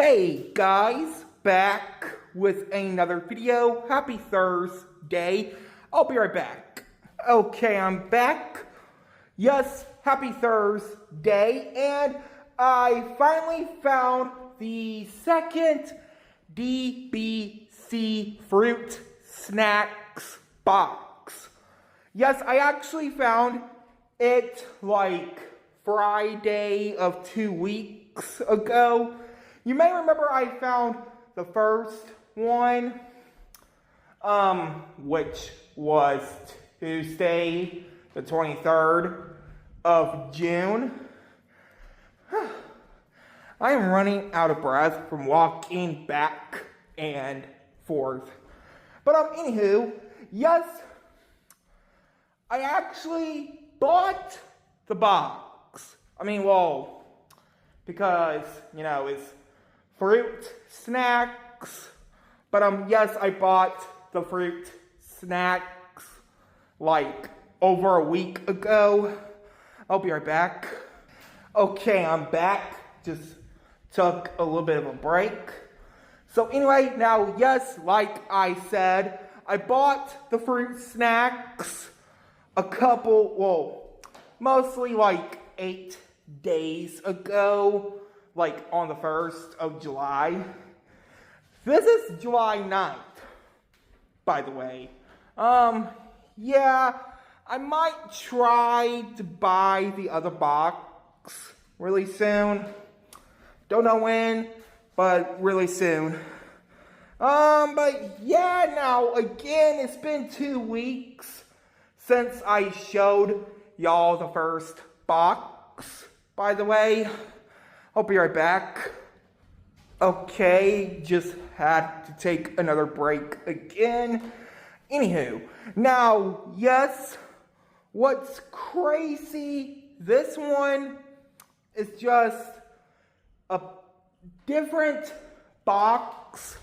Hey guys, back with another video. Happy Thursday. I'll be right back. Okay, I'm back. Yes, happy Thursday. And I finally found the second DBZ fruit snacks box. Yes, I actually found it like Friday of 2 weeks ago. You may remember I found the first one, which was Tuesday, the 23rd of June. I am running out of breath from walking back and forth. But anywho, yes, I actually bought the box. Because, it's fruit snacks. But yes, I bought the fruit snacks like over a week ago. I'll be right back. Okay, I'm back. Just took a little bit of a break. So anyway, now yes, like I said, I bought the fruit snacks mostly like 8 days ago, like on the 1st of July. This is July 9th, by the way. Yeah, I might try to buy the other box really soon. Don't know when, but really soon. But yeah, now again, it's been 2 weeks since I showed y'all the first box, by the way. I'll be right back. Okay, just had to take another break again. Anywho, now, yes, what's crazy, this one is just a different box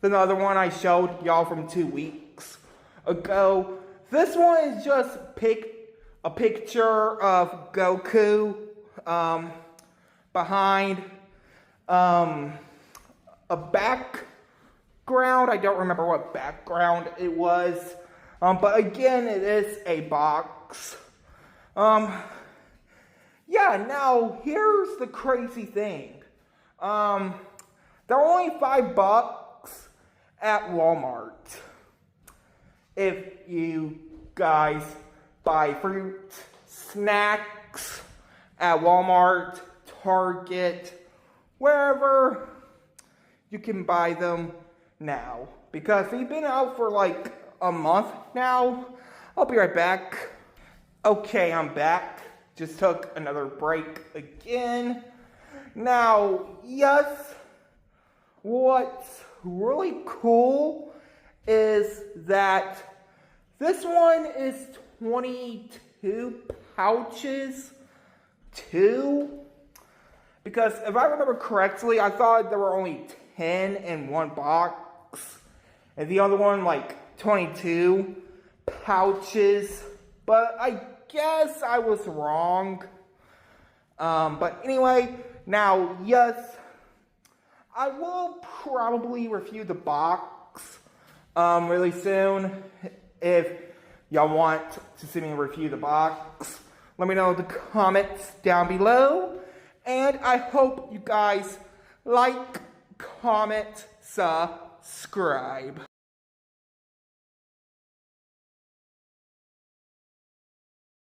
than the other one I showed y'all from 2 weeks ago. This one is just a picture of Goku behind a background. I don't remember what background it was. But again, it is a box. Yeah, now here's the crazy thing. They're only $5 at Walmart. If you guys buy fruit snacks at Walmart, Target, wherever, you can buy them now. Because they've been out for like a month now. I'll be right back. Okay, I'm back. Just took another break again. Now, yes, what's really cool is that this one is 22 pouches too. Because if I remember correctly, I thought there were only 10 in one box. And the other one, like 22 pouches. But I guess I was wrong. But anyway, now, yes, I will probably review the box really soon. If y'all want to see me review the box, let me know in the comments down below. And I hope you guys like, comment, subscribe.